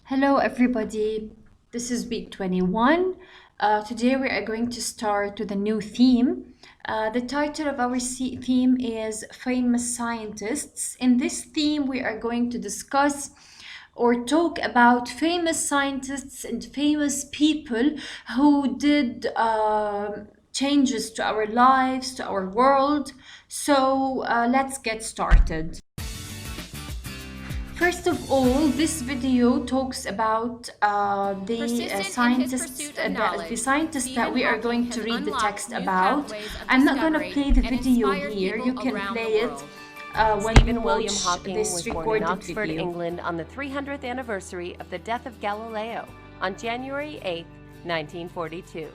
Hello, everybody. This is week 21. Today we are going to start with a new theme. The title of our theme is Famous Scientists. In this theme, we are going to discuss or talk about famous scientists and famous people who did changes to our lives, to our world. So let's get started. First of all, this video talks about the scientists that we are going to read the text about. I'm not going to play the video here. You can play it when you Stephen William watch Hawking this was born in recorded Oxford, video. England on the 300th anniversary of the death of Galileo on January 8, 1942.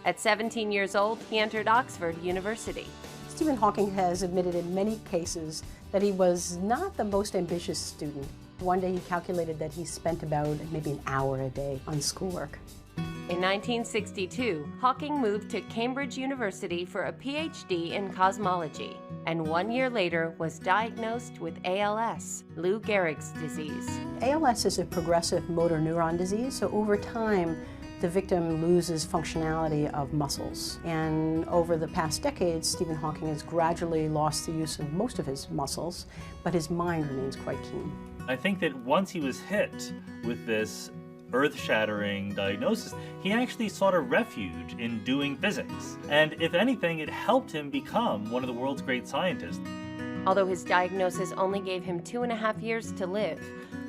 At 17 years old, he entered Oxford University. Stephen Hawking has admitted in many cases that he was not the most ambitious student. One day he calculated that he spent about maybe an hour a day on schoolwork. In 1962, Hawking moved to Cambridge University for a PhD in cosmology, and 1 year later was diagnosed with ALS, Lou Gehrig's disease. ALS is a progressive motor neuron disease, so over time the victim loses functionality of muscles. And over the past decades, Stephen Hawking has gradually lost the use of most of his muscles, but his mind remains quite keen. I think that once he was hit with this earth-shattering diagnosis, he actually sought a refuge in doing physics. And if anything, it helped him become one of the world's great scientists. Although his diagnosis only gave him 2.5 years to live,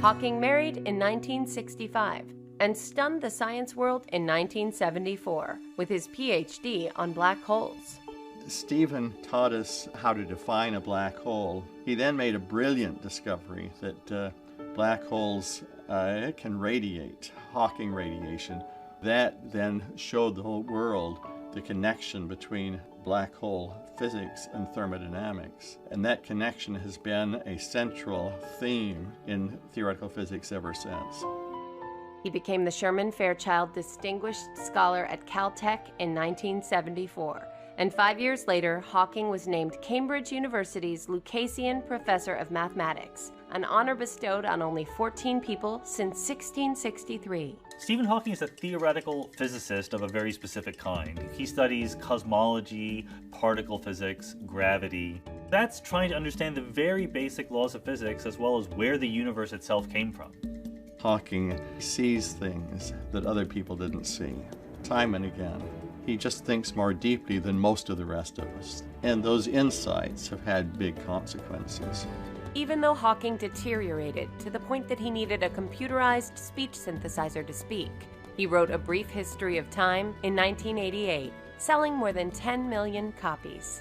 Hawking married in 1965 and stunned the science world in 1974 with his PhD on black holes. Stephen taught us how to define a black hole. He then made a brilliant discovery that black holes can radiate, Hawking radiation. That then showed the whole world the connection between black hole physics and thermodynamics. And that connection has been a central theme in theoretical physics ever since. He became the Sherman Fairchild Distinguished Scholar at Caltech in 1974, and 5 years later, Hawking was named Cambridge University's Lucasian Professor of Mathematics, an honor bestowed on only 14 people since 1663. Stephen Hawking is a theoretical physicist of a very specific kind. He studies cosmology, particle physics, gravity. That's trying to understand the very basic laws of physics as well as where the universe itself came from. Hawking sees things that other people didn't see, time and again. He just thinks more deeply than most of the rest of us. And those insights have had big consequences. Even though Hawking deteriorated to the point that he needed a computerized speech synthesizer to speak, he wrote A Brief History of Time in 1988, selling more than 10 million copies.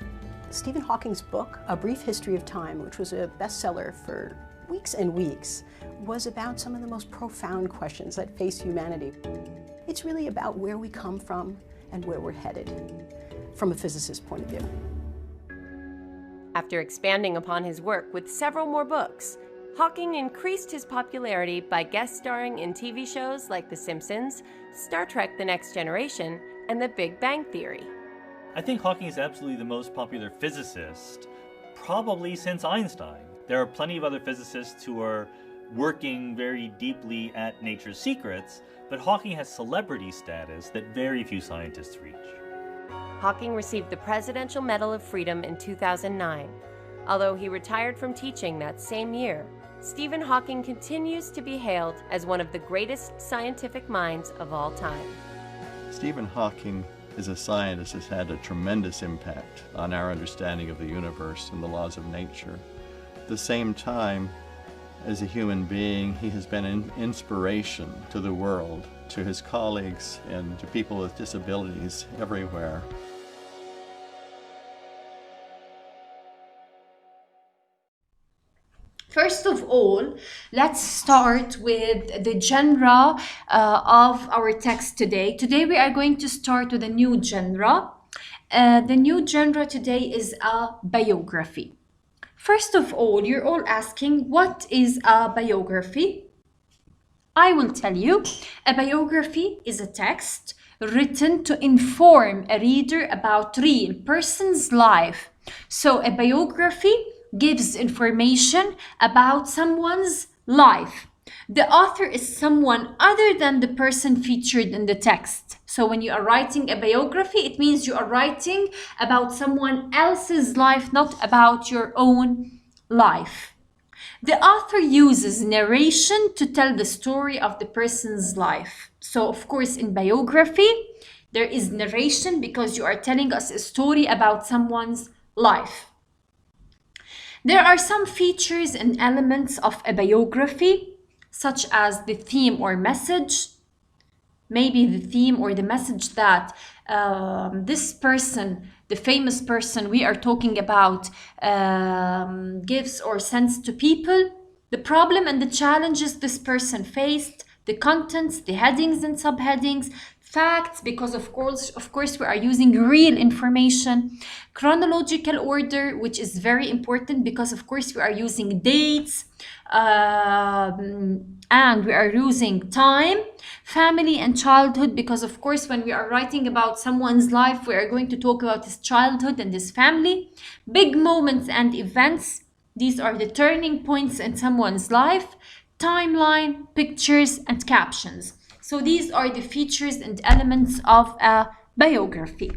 Stephen Hawking's book, A Brief History of Time, which was a bestseller for weeks and weeks, was about some of the most profound questions that face humanity. It's really about where we come from and where we're headed, from a physicist's point of view. After expanding upon his work with several more books, Hawking increased his popularity by guest starring in TV shows like The Simpsons, Star Trek: The Next Generation, and The Big Bang Theory. I think Hawking is absolutely the most popular physicist, probably since Einstein. There are plenty of other physicists who are working very deeply at nature's secrets, but Hawking has celebrity status that very few scientists reach. Hawking received the Presidential Medal of Freedom in 2009. Although he retired from teaching that same year, Stephen Hawking continues to be hailed as one of the greatest scientific minds of all time. Stephen Hawking as a scientist has had a tremendous impact on our understanding of the universe and the laws of nature. At the same time, as a human being, he has been an inspiration to the world, to his colleagues, and to people with disabilities everywhere. First of all, let's start with the genre of our text today. Today we are going to start with a new genre. The new genre today is a biography. First of all, you're all asking, what is a biography? I will tell you. A biography is a text written to inform a reader about real person's life. So a biography gives information about someone's life. the author is someone other than the person featured in the text. So when you are writing a biography, it means you are writing about someone else's life, not about your own life. The author uses narration to tell the story of the person's life. So of course, in biography, there is narration because you are telling us a story about someone's life. There are some features and elements of a biography, such as the theme or message. Maybe the theme or the message that this person, the famous person we are talking about, gives or sends to people, the problem and the challenges this person faced, the contents, the headings and subheadings, facts, because of course we are using real information, chronological order, which is very important because of course we are using dates, and we are using time, family and childhood, because of course when we are writing about someone's life, we are going to talk about his childhood and his family, big moments and events. These are the turning points in someone's life, timeline, pictures, and captions. So these are the features and elements of a biography.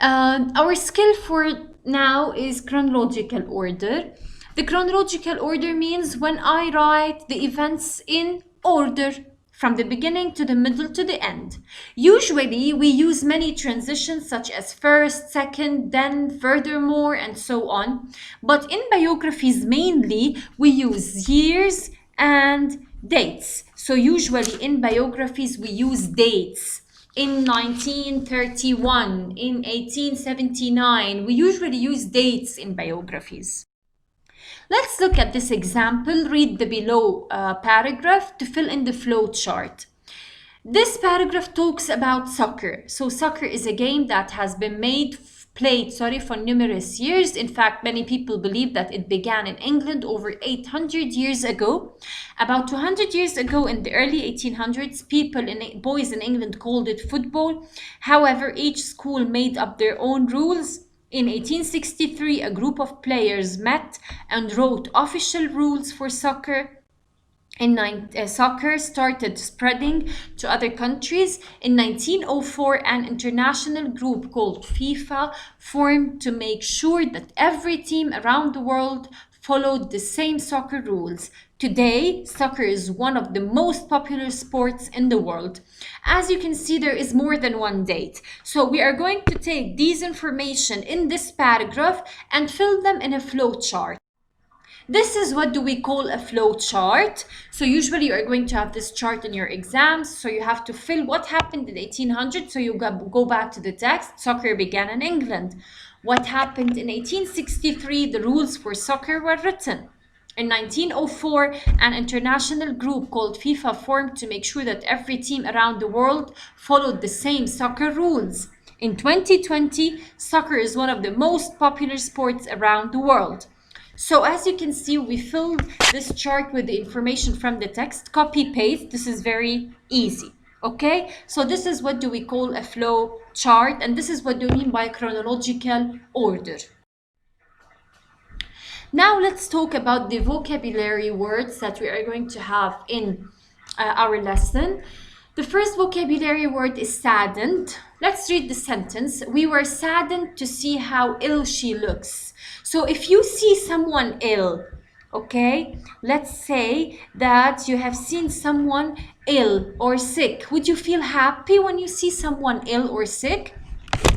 Our skill for now is chronological order. The chronological order means when I write the events in order, from the beginning to the middle to the end. Usually we use many transitions such as first, second, then, furthermore, and so on. But in biographies mainly we use years and dates. So usually in biographies we use dates. In 1931, in 1879, we usually use dates in biographies. Let's look at this example. Read the below paragraph to fill in the flow chart. This paragraph talks about soccer. So soccer is a game that has been played for numerous years. In fact, many people believe that it began in England over 800 years ago. About 200 years ago, in the early 1800s, boys in England called it football. However, each school made up their own rules. In 1863, a group of players met and wrote official rules for soccer. Soccer started spreading to other countries. In 1904, an international group called FIFA formed to make sure that every team around the world followed the same soccer rules. Today, soccer is one of the most popular sports in the world. As you can see, there is more than one date. So we are going to take these information in this paragraph and fill them in a flow chart. This is what do we call a flow chart. So usually you are going to have this chart in your exams. So you have to fill what happened in 1800. So you go back to the text. Soccer began in England. What happened in 1863? The rules for soccer were written. In 1904, an international group called FIFA formed to make sure that every team around the world followed the same soccer rules. In 2020, soccer is one of the most popular sports around the world. So as you can see, we filled this chart with the information from the text, copy paste. This is very easy. Okay, so this is what do we call a flow chart, and this is what do we mean by chronological order. Now let's talk about the vocabulary words that we are going to have in our lesson. The first vocabulary word is saddened. Let's read the sentence. We were saddened to see how ill she looks. So if you see someone ill, okay, let's say that you have seen someone ill or sick. Would you feel happy when you see someone ill or sick?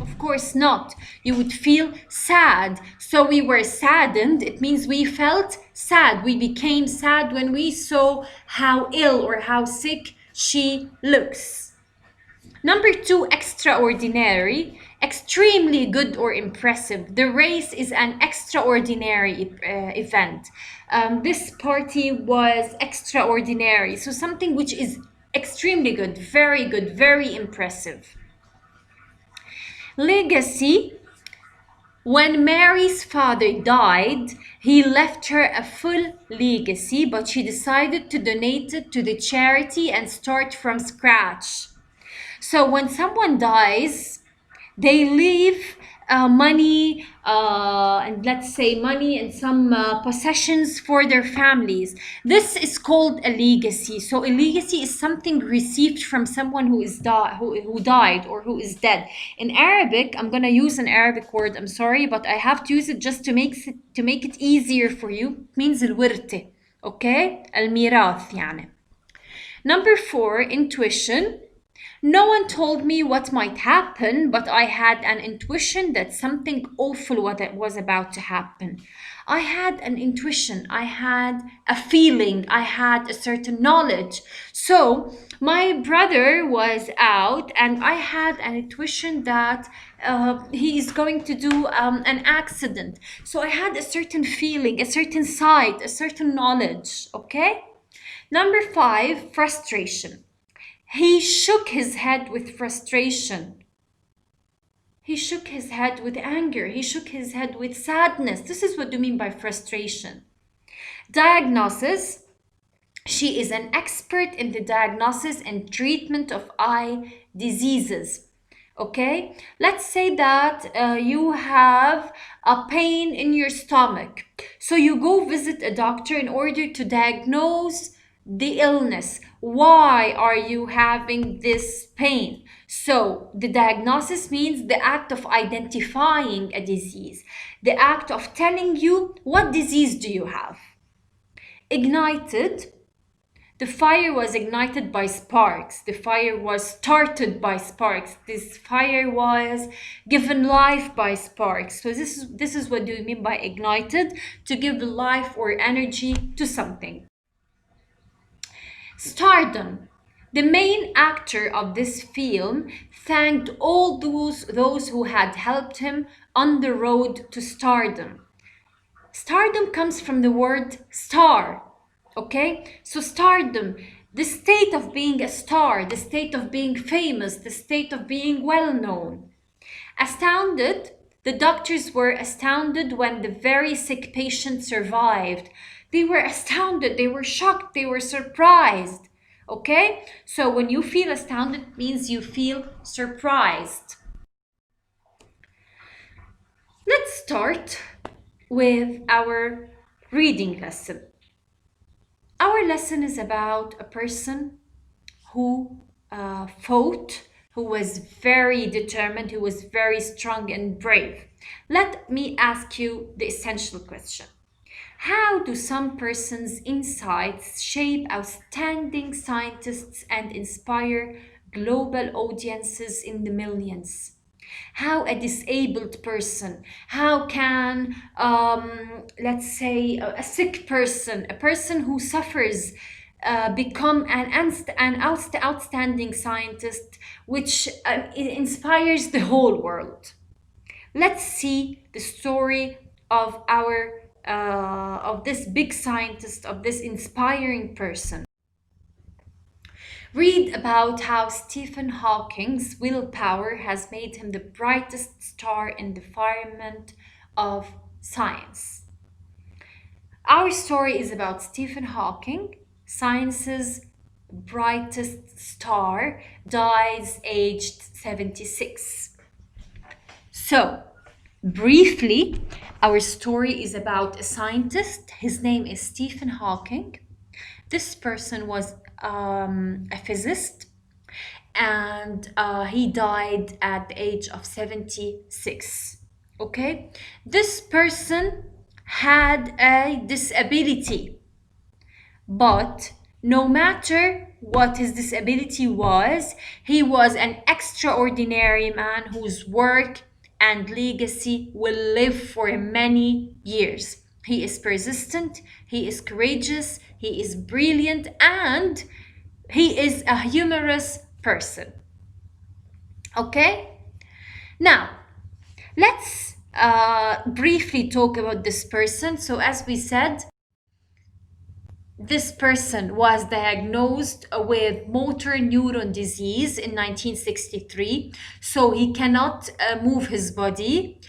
Of course not. You would feel sad. So we were saddened. It means we felt sad. We became sad when we saw how ill or how sick she looks. Number 2, extraordinary. Extremely good or impressive. The race is an extraordinary event. This party was extraordinary. So something which is extremely good, very impressive. Legacy. When Mary's father died, he left her a full legacy, but she decided to donate it to the charity and start from scratch. So when someone dies, they leave money, and let's say money and some possessions for their families. This is called a legacy. So a legacy is something received from someone who died or who is dead. In Arabic, I'm gonna use an Arabic word. I'm sorry, but I have to use it just to make it easier for you. It means الورثة. Okay, الميراث يعني. Number 4, intuition. No one told me what might happen, but I had an intuition that something awful was about to happen. I had an intuition, I had a feeling, I had a certain knowledge. So my brother was out and I had an intuition that he is going to do an accident. So I had a certain feeling, a certain sight, a certain knowledge, okay? Number 5, frustration. He shook his head with frustration. He shook his head with anger. He shook his head with sadness. This is what you mean by frustration. Diagnosis. She is an expert in the diagnosis and treatment of eye diseases. Okay, let's say that you have a pain in your stomach. So you go visit a doctor in order to diagnose the illness. Why are you having this pain? So the diagnosis means the act of identifying a disease, the act of telling you what disease do you have. Ignited. The fire was ignited by sparks. The fire was started by sparks. This fire was given life by sparks. So this is what do you mean by ignited? To give life or energy to something. Stardom. The main actor of this film thanked all those who had helped him on the road to stardom. Stardom comes from the word star, okay? So stardom, the state of being a star, the state of being famous, the state of being well known. Astounded, the doctors were astounded when the very sick patient survived. They were astounded, they were shocked, they were surprised. Okay? So when you feel astounded, it means you feel surprised. Let's start with our reading lesson. Our lesson is about a person who fought, who was very determined, who was very strong and brave. Let me ask you the essential question. How do some persons' insights shape outstanding scientists and inspire global audiences in the millions? How a disabled person, how can, let's say, a sick person, a person who suffers, become an outstanding scientist, which inspires the whole world? Let's see the story of of this big scientist, of this inspiring person. Read about how Stephen Hawking's willpower has made him the brightest star in the firmament of science. Our story is about Stephen Hawking, science's brightest star, dies aged 76. So, briefly, our story is about a scientist. His name is Stephen Hawking. This person was a physicist, and he died at the age of 76. Okay, this person had a disability, but no matter what his disability was, he was an extraordinary man whose work and legacy will live for many years. He is persistent, he is courageous, he is brilliant, and he is a humorous person. Okay? Now, let's briefly talk about this person. So as we said, this person was diagnosed with motor neuron disease in 1963. So he cannot move his body.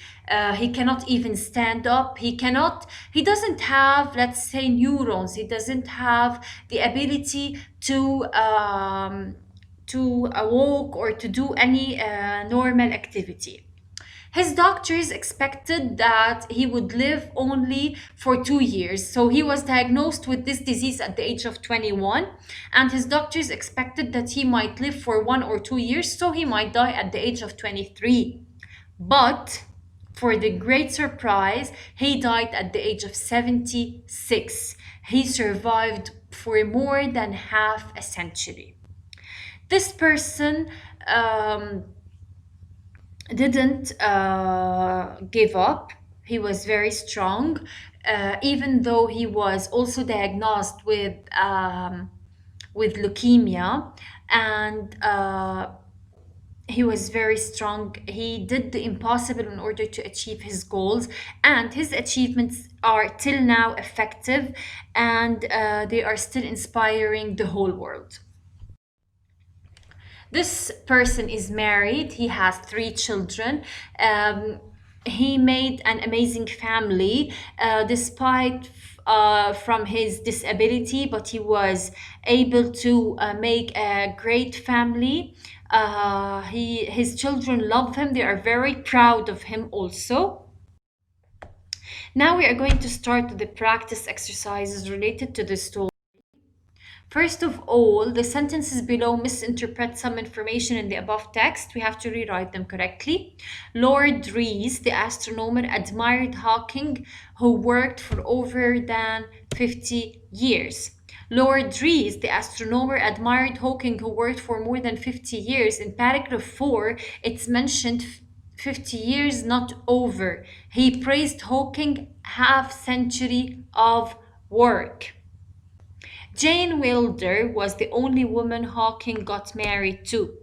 He cannot even stand up. He doesn't have, let's say, neurons. He doesn't have the ability to walk or to do any normal activity. His doctors expected that he would live only for 2 years. So he was diagnosed with this disease at the age of 21, and his doctors expected that he might live for 1 or 2 years, so he might die at the age of 23. But for the great surprise, he died at the age of 76. He survived for more than half a century. This person didn't give up. He was very strong, even though he was also diagnosed with leukemia, and he was very strong. He did the impossible in order to achieve his goals, and his achievements are till now effective, and they are still inspiring the whole world. This person is married. He has 3 children. He made an amazing family despite from his disability, but he was able to make a great family. His children love him. They are very proud of him also. Now we are going to start with the practice exercises related to the story. First of all, the sentences below misinterpret some information in the above text. We have to rewrite them correctly. Lord Rees, the astronomer, admired Hawking, who worked for over than 50 years. Lord Rees, the astronomer, admired Hawking, who worked for more than 50 years. In paragraph 4, it's mentioned 50 years, not over. He praised Hawking half century of work. Jane Wilder was the only woman Hawking got married to.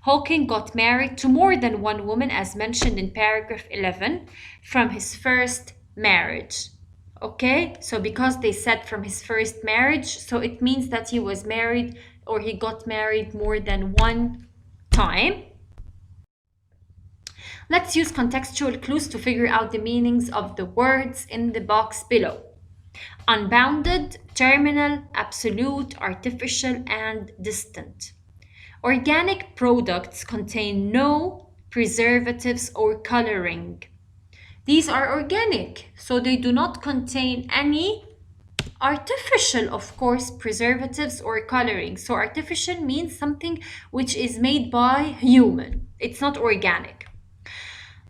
Hawking got married to more than one woman, as mentioned in paragraph 11, from his first marriage. Okay, so because they said from his first marriage, so it means that he was married, or he got married more than one time. Let's use contextual clues to figure out the meanings of the words in the box below. Unbounded, terminal, absolute, artificial, and distant. Organic products contain no preservatives or coloring. These are organic, so they do not contain any artificial, of course, preservatives or coloring. So artificial means something which is made by human. It's not organic.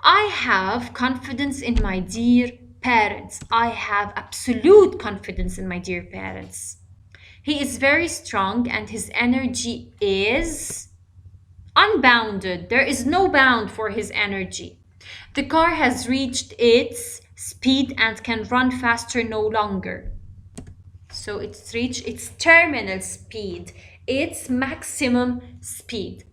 I have confidence in my dear parents. I have absolute confidence in my dear parents. He is very strong and his energy is unbounded. There is no bound for his energy. The car has reached its speed and can run faster no longer. So it's reached its terminal speed, its maximum speed.